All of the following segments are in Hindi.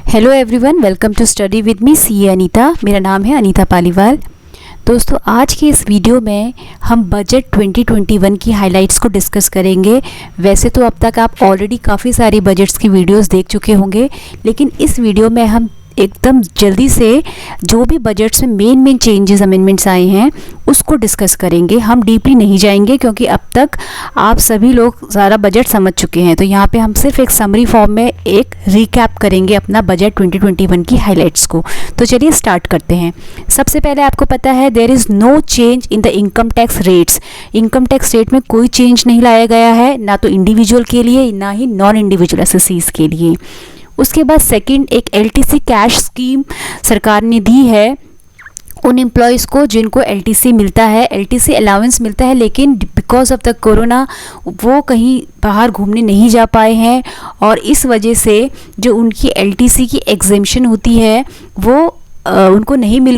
Hello everyone, welcome to study with me CA Anita. मेरा नाम है अनीता पालीवाल। दोस्तों, आज के इस वीडियो में हम बजट 2021 की हाइलाइट्स को डिस्कस करेंगे। वैसे तो अब तक आप ऑलरेडी काफ़ी सारी बजट्स की वीडियोस देख चुके होंगे, लेकिन इस वीडियो में हम एकदम जल्दी से जो भी बजट्स में मेन चेंजेस अमेंडमेंट्स आए हैं उसको डिस्कस करेंगे। हम डीपली नहीं जाएंगे क्योंकि अब तक आप सभी लोग सारा बजट समझ चुके हैं। तो यहाँ पे हम सिर्फ एक समरी फॉर्म में एक रिकैप करेंगे अपना बजट 2021 की हाइलाइट्स को। तो चलिए स्टार्ट करते हैं। सबसे पहले आपको पता है there is no change in the income tax rates. Income tax rate में कोई चेंज नहीं लाया गया है, ना तो इंडिविजुअल के लिए ना ही नॉन इंडिविजुअल एसएससीज के लिए। उसके बाद सेकंड, एक एलटीसी कैश स्कीम सरकार ने दी है उन एम्प्लॉयज़ को जिनको एलटीसी मिलता है, एलटीसी अलाउंस मिलता है, लेकिन बिकॉज ऑफ द कोरोना वो कहीं बाहर घूमने नहीं जा पाए हैं और इस वजह से जो उनकी एलटीसी की एग्जेम्पशन होती है वो उनको नहीं मिल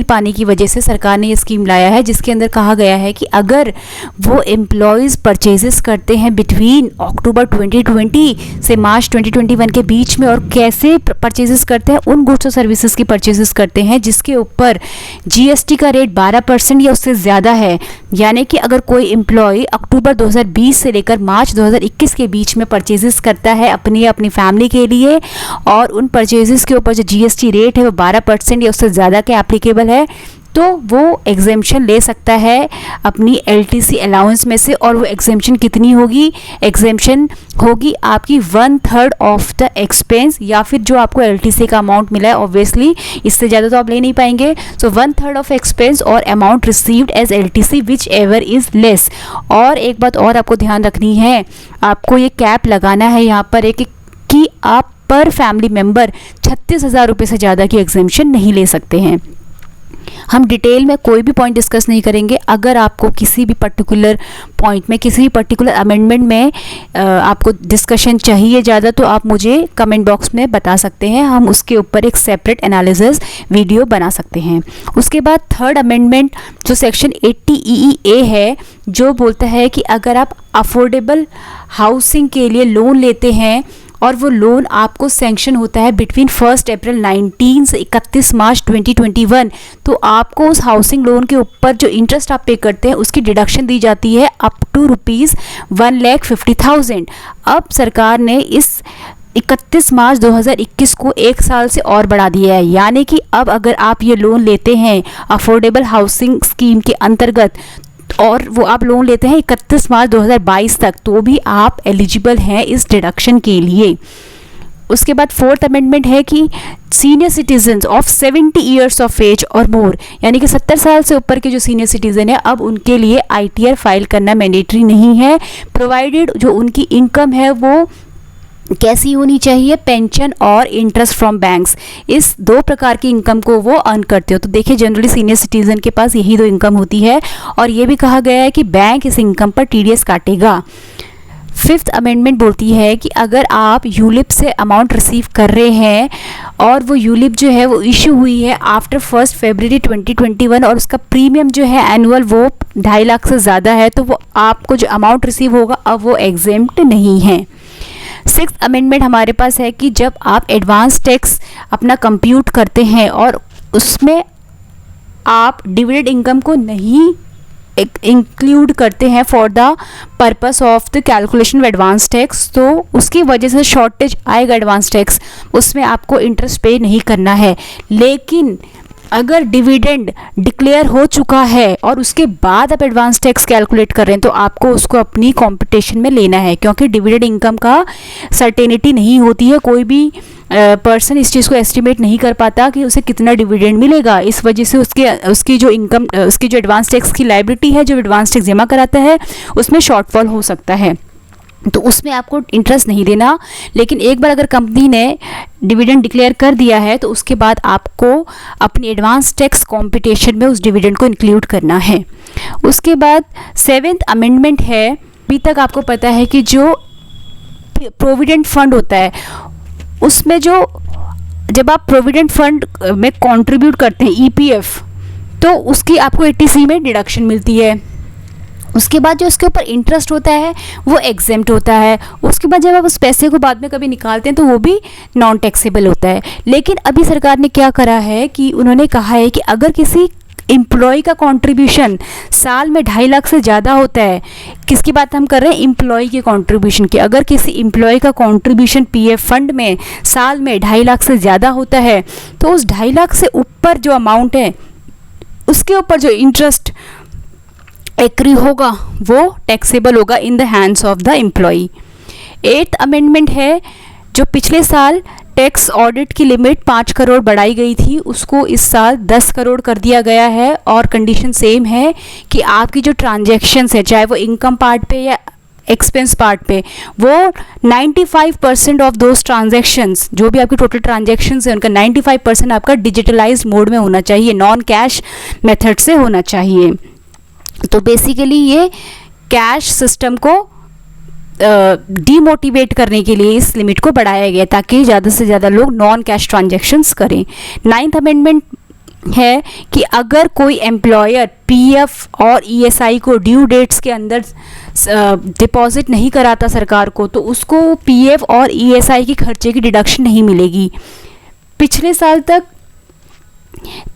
पाने की वजह से सरकार ने ये स्कीम लाया है, जिसके अंदर कहा गया है कि अगर वो एम्प्लॉयज़ परचेजेस करते हैं बिटवीन अक्टूबर 2020 से मार्च 2021 के बीच में, और कैसे परचेजेस करते हैं, उन गुड्स और सर्विसेज की परचेजेस करते हैं जिसके ऊपर जीएसटी का रेट 12% या उससे ज़्यादा है। यानी कि अगर कोई एम्प्लॉय अक्टूबर 2020 से लेकर मार्च 2021 के बीच में परचेजेस करता है अपनी फैमिली के लिए, और उन परचेजेस के ऊपर जो जीएसटी रेट है वो 12% या उससे ज़्यादा के एप्लीकेबल है, तो वो एग्जेम्पशन ले सकता है अपनी एलटीसी अलाउंस में से। और वो एग्जेम्पशन कितनी होगी? एग्जेम्पशन होगी आपकी 1/3 ऑफ द एक्सपेंस, या फिर जो आपको एलटीसी का अमाउंट मिला है, ऑब्वियसली इससे ज़्यादा तो आप ले नहीं पाएंगे। सो 1/3 ऑफ एक्सपेंस और amount received as LTC whichever is less. और एक बात और आपको ध्यान रखनी है, आपको ये कैप लगाना है यहाँ पर एक कि आप पर फैमिली मेंबर 36,000 रुपये से ज़्यादा की एग्जेम्पशन नहीं ले सकते हैं। हम डिटेल में कोई भी पॉइंट डिस्कस नहीं करेंगे। अगर आपको किसी भी पर्टिकुलर पॉइंट में, किसी भी पर्टिकुलर अमेंडमेंट में आपको डिस्कशन चाहिए ज़्यादा, तो आप मुझे कमेंट बॉक्स में बता सकते हैं। हम उसके ऊपर एक सेपरेट एनालिसिस वीडियो बना सकते हैं। उसके बाद थर्ड अमेंडमेंट जो सेक्शन 80EE है, जो बोलता है कि अगर आप अफोर्डेबल हाउसिंग के लिए लोन लेते हैं और वो लोन आपको सैंक्शन होता है बिटवीन 1 अप्रैल 19 से 31 मार्च 2021, तो आपको उस हाउसिंग लोन के ऊपर जो इंटरेस्ट आप पे करते हैं उसकी डिडक्शन दी जाती है अप टू ₹1,50,000। अब सरकार ने इस 31 मार्च 2021 को 1 साल से और बढ़ा दिया है। यानी कि अब अगर आप ये लोन लेते हैं अफोर्डेबल हाउसिंग स्कीम के अंतर्गत और वो आप लोन लेते हैं 31 मार्च 2022 तक, तो भी आप एलिजिबल हैं इस डिडक्शन के लिए। उसके बाद फोर्थ अमेंडमेंट है कि senior citizens of 70 years of age और मोर, यानी कि 70 साल से ऊपर के जो सीनियर सिटीजन है, अब उनके लिए ITR फाइल करना मैंडेटरी नहीं है, प्रोवाइडेड जो उनकी इनकम है वो कैसी होनी चाहिए, पेंशन और इंटरेस्ट फ्रॉम बैंक्स। इस 2 प्रकार की इनकम को वो अर्न करते हो। तो देखिए, जनरली सीनियर सिटीजन के पास यही 2 इनकम होती है, और ये भी कहा गया है कि बैंक इस इनकम पर TDS काटेगा। फिफ्थ अमेंडमेंट बोलती है कि अगर आप यूलिप से अमाउंट रिसीव कर रहे हैं और वो यूलिप जो है वो इशू हुई है आफ्टर 1 फरवरी 2021 और उसका प्रीमियम जो है एनुअल वो 2.5 लाख से ज़्यादा है, तो वो आपको जो अमाउंट रिसीव होगा अब वो एग्जेम्प्ट नहीं है। 6th अमेंडमेंट हमारे पास है कि जब आप एडवांस टैक्स अपना कंप्यूट करते हैं और उसमें आप डिविडेंड इनकम को नहीं इंक्लूड करते हैं for the purpose of the calculation of advance tax, तो उसकी वजह से शॉर्टेज आएगा एडवांस टैक्स, उसमें आपको इंटरेस्ट पे नहीं करना है। लेकिन अगर डिविडेंड डिक्लेयर हो चुका है और उसके बाद आप एडवांस टैक्स कैलकुलेट कर रहे हैं, तो आपको उसको अपनी कंपटीशन में लेना है, क्योंकि डिविडेंड इनकम का सर्टेनिटी नहीं होती है। कोई भी पर्सन इस चीज़ को एस्टिमेट नहीं कर पाता कि उसे कितना डिविडेंड मिलेगा। इस वजह से उसकी जो इनकम, उसकी जो एडवांस टैक्स की लायबिलिटी है, जो एडवांस टैक्स जमा कराता है, उसमें शॉर्टफॉल हो सकता है, तो उसमें आपको इंटरेस्ट नहीं देना। लेकिन एक बार अगर कंपनी ने डिविडेंड डिक्लेयर कर दिया है तो उसके बाद आपको अपनी एडवांस टैक्स कॉम्पिटिशन में उस डिविडेंड को इंक्लूड करना है। उसके बाद 7th अमेंडमेंट है, अभी तक आपको पता है कि जो प्रोविडेंट फंड होता है उसमें जब आप प्रोविडेंट फंड में कंट्रीब्यूट करते हैं EPF, तो उसकी आपको 80C में डिडक्शन मिलती है। उसके बाद जो उसके ऊपर इंटरेस्ट होता है वो एग्जेम्प्ट होता है। उसके बाद जब आप उस पैसे को बाद में कभी निकालते हैं तो वो भी नॉन टैक्सेबल होता है। लेकिन अभी सरकार ने क्या करा है कि उन्होंने कहा है कि अगर किसी एम्प्लॉय का कंट्रीब्यूशन साल में 2.5 लाख से ज़्यादा होता है, किसकी बात हम कर रहे हैं, एम्प्लॉय के कंट्रीब्यूशन की, अगर किसी एम्प्लॉय का कंट्रीब्यूशन पीएफ फंड में साल में 2.5 लाख से ज़्यादा होता है तो उस 2.5 लाख से ऊपर जो अमाउंट है उसके ऊपर जो इंटरेस्ट एक्री होगा वो टैक्सेबल होगा in the hands of the employee. 8th amendment है, जो पिछले साल टैक्स ऑडिट की लिमिट 5 करोड़ बढ़ाई गई थी उसको इस साल 10 करोड़ कर दिया गया है, और कंडीशन सेम है कि आपकी जो ट्रांजैक्शंस है चाहे वो इनकम पार्ट पे या एक्सपेंस पार्ट पे, वो 95% ऑफ दोज ट्रांजैक्शंस, जो भी आपकी टोटल ट्रांजैक्शंस है उनका 95% आपका डिजिटलाइज्ड मोड में होना चाहिए, नॉन कैश मेथड से होना चाहिए। तो बेसिकली ये कैश सिस्टम को डीमोटिवेट करने के लिए इस लिमिट को बढ़ाया गया ताकि ज़्यादा से ज़्यादा लोग नॉन कैश ट्रांजैक्शंस करें। 9th अमेंडमेंट है कि अगर कोई एम्प्लॉयर पीएफ और ईएसआई को ड्यू डेट्स के अंदर डिपॉजिट नहीं कराता सरकार को तो उसको पीएफ और ईएसआई की खर्चे की डिडक्शन नहीं मिलेगी। पिछले साल तक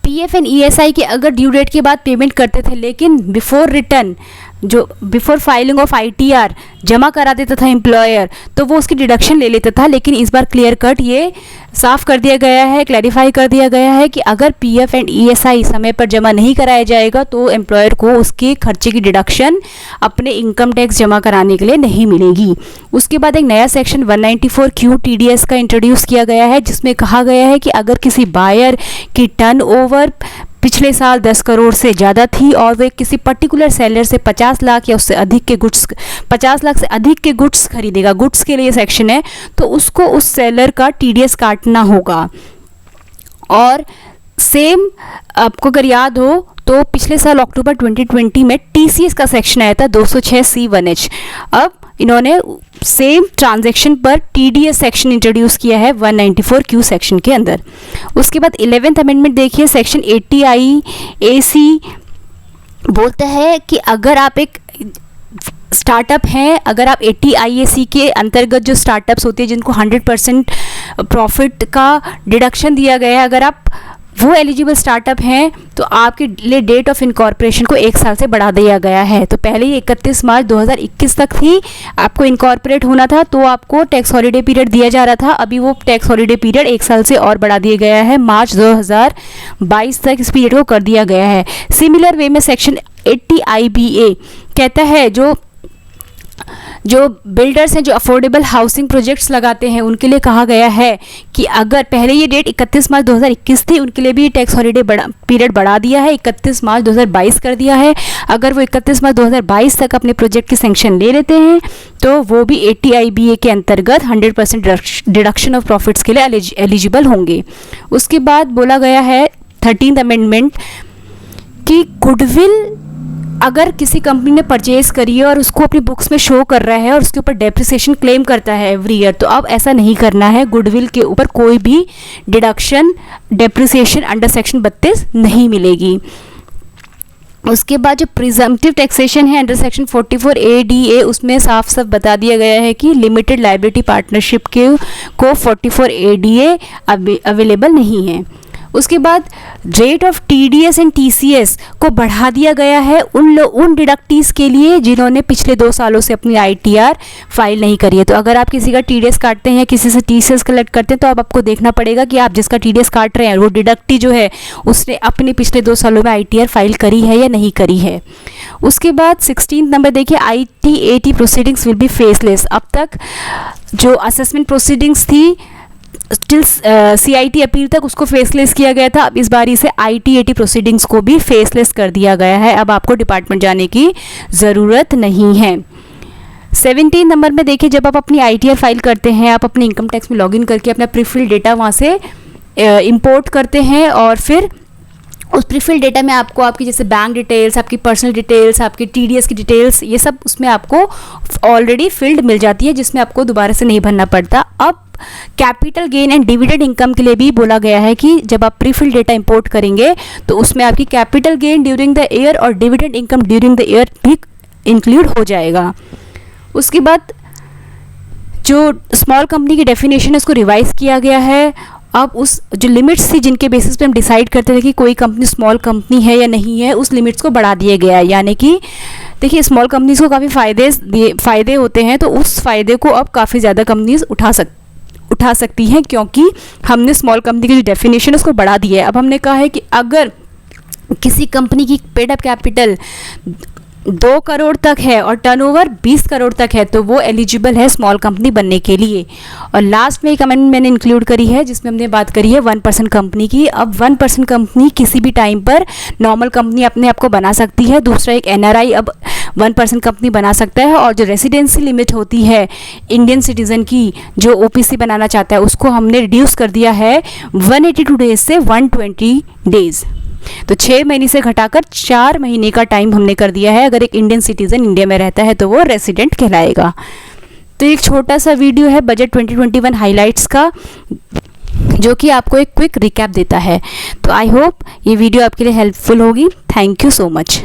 पीएफ एंड ईएसआई के अगर ड्यू डेट के बाद पेमेंट करते थे, लेकिन बिफोर रिटर्न जो बिफोर फाइलिंग ऑफ आईटीआर जमा करा देता था एम्प्लॉयर तो वो उसकी डिडक्शन ले लेता था। लेकिन इस बार क्लियर कट ये साफ कर दिया गया है, क्लैरिफाई कर दिया गया है कि अगर पीएफ एंड ईएसआई समय पर जमा नहीं कराया जाएगा तो एम्प्लॉयर को उसके खर्चे की डिडक्शन अपने इनकम टैक्स जमा कराने के लिए नहीं मिलेगी। उसके बाद एक नया सेक्शन 194Q टीडीएस का इंट्रोड्यूस किया गया है, जिसमें कहा गया है कि अगर किसी बायर की टर्नओवर पिछले साल 10 करोड़ से ज़्यादा थी और वे किसी पर्टिकुलर सेलर से 50 लाख या उससे अधिक के गुड्स 50 लाख से अधिक के गुड्स खरीदेगा, गुड्स के लिए सेक्शन है, तो उसको उस सेलर का टीडीएस काटना होगा। और सेम आपको अगर याद हो तो पिछले साल अक्टूबर 2020 में टीसीएस का सेक्शन आया था 206C1H। अब इन्होंने सेम ट्रांजैक्शन पर टीडीएस सेक्शन इंट्रोड्यूस किया है 194Q सेक्शन के अंदर। उसके बाद 11th अमेंडमेंट देखिए, सेक्शन 80IAC बोलता है कि अगर आप एक स्टार्टअप हैं, अगर आप 80IAC के अंतर्गत जो स्टार्टअप्स होते हैं जिनको 100% प्रॉफिट का डिडक्शन दिया गया है, अगर आप वो एलिजिबल स्टार्टअप हैं तो आपके लिए डेट ऑफ इनकॉर्पोरेशन को 1 साल से बढ़ा दिया गया है। तो पहले ही 31 मार्च 2021 तक थी आपको इनकॉर्पोरेट होना था तो आपको टैक्स हॉलीडे पीरियड दिया जा रहा था, अभी वो टैक्स हॉलीडे पीरियड 1 साल से और बढ़ा दिया गया है, मार्च 2022 तक इस पीरियड को कर दिया गया है। सिमिलर वे में सेक्शन 80IBA कहता है जो बिल्डर्स हैं जो अफोर्डेबल हाउसिंग प्रोजेक्ट्स लगाते हैं उनके लिए कहा गया है कि अगर पहले ये डेट 31 मार्च 2021 थी, उनके लिए भी टैक्स हॉलीडे पीरियड बढ़ा दिया है, 31 मार्च 2022 कर दिया है। अगर वो 31 मार्च 2022 तक अपने प्रोजेक्ट की सैंक्शन ले लेते हैं तो वो भी 80IBA के अंतर्गत 100% डिडक्शन ऑफ प्रॉफिट्स के लिए एलिजिबल होंगे। उसके बाद बोला गया है 13th अमेंडमेंट कि गुडविल अगर किसी कंपनी ने परचेज करी है और उसको अपनी बुक्स में शो कर रहा है और उसके ऊपर डेप्रिसिएशन क्लेम करता है एवरी ईयर, तो अब ऐसा नहीं करना है, गुडविल के ऊपर कोई भी डिडक्शन डेप्रिसिएशन अंडर सेक्शन 32 नहीं मिलेगी। उसके बाद जो प्रिजम्पटिव टैक्सेशन है अंडर सेक्शन 44ADA उसमें साफ साफ बता दिया गया है कि लिमिटेड लायबिलिटी पार्टनरशिप को 44ADA अवेलेबल नहीं है। उसके बाद rate of TDS and TCS को बढ़ा दिया गया है उन डिडक्टीज़ के लिए जिन्होंने पिछले 2 सालों से अपनी आईटीआर फाइल नहीं करी है। तो अगर आप किसी का टीडीएस काटते हैं, किसी से टीसीएस कलेक्ट करते हैं, तो अब आपको देखना पड़ेगा कि आप जिसका टीडीएस काट रहे हैं वो डिडक्टी जो है उसने अपने पिछले 2 सालों में आईटीआर फाइल करी है या नहीं करी है। उसके बाद 16 नंबर देखिए, ITAT proceedings will be faceless. अब तक जो असेसमेंट प्रोसीडिंग्स थी टिल CIT अपील तक उसको फेसलेस किया गया था, अब इस बारी से ITAT प्रोसीडिंग्स को भी फेसलेस कर दिया गया है। अब आपको डिपार्टमेंट जाने की ज़रूरत नहीं है। 17 नंबर में देखिए, जब आप अपनी ITR फाइल करते हैं, आप अपने इनकम टैक्स में लॉगिन करके अपना प्रीफिल डेटा वहाँ से इंपोर्ट करते हैं और फिर उस प्रीफिल डेटा में आपको आपकी जैसे बैंक डिटेल्स, आपकी पर्सनल डिटेल्स, आपकी TDS की डिटेल्स, ये सब उसमें आपको ऑलरेडी फिल्ड मिल जाती है जिसमें आपको दोबारा से नहीं भरना पड़ता। अब capital gain and dividend income के लिए भी बोला गया है कि जब आप प्रीफिल डेटा इंपोर्ट करेंगे तो उसमें आपकी capital gain during the year और dividend income during the year भी इंक्लूड हो जाएगा। उसके बाद जो स्मॉल कंपनी की डेफिनेशन है उसको रिवाइज किया गया है। अब उस जो लिमिट्स थी जिनके बेसिस पे हम डिसाइड करते थे कि कोई कंपनी स्मॉल कंपनी है या नहीं है, उस लिमिट्स को बढ़ा दिया गया है। यानी कि देखिए स्मॉल कंपनीज़ को काफ़ी फ़ायदे होते हैं, तो उस फ़ायदे को अब काफ़ी ज़्यादा कंपनीज उठा सकती हैं, क्योंकि हमने स्मॉल कंपनी की जो डेफिनेशन है उसको बढ़ा दिया है। अब हमने कहा है कि अगर किसी कंपनी की पेड अप कैपिटल 2 करोड़ तक है और टर्नओवर 20 करोड़ तक है, तो वो एलिजिबल है स्मॉल कंपनी बनने के लिए। और लास्ट में एक अमेंडमेंट मैंने इंक्लूड करी है जिसमें हमने बात करी है 1% कंपनी की। अब 1% कंपनी किसी भी टाइम पर नॉर्मल कंपनी अपने आप को बना सकती है। दूसरा, एक NRI अब 1% कंपनी बना सकता है। और जो रेसिडेंसी लिमिट होती है इंडियन सिटीज़न की, जो OPC बनाना चाहता है, उसको हमने रिड्यूस कर दिया है 182 डेज से 120 डेज़। तो 6 महीने से घटाकर 4 महीने का टाइम हमने कर दिया है। अगर एक इंडियन सिटीज़न इंडिया में रहता है तो वो रेसिडेंट कहलाएगा। तो एक छोटा सा वीडियो है बजट 2021 हाइलाइट्स का, जो कि आपको एक क्विक रिकैप देता है। तो आई होप ये वीडियो आपके लिए हेल्पफुल होगी। Thank you so much.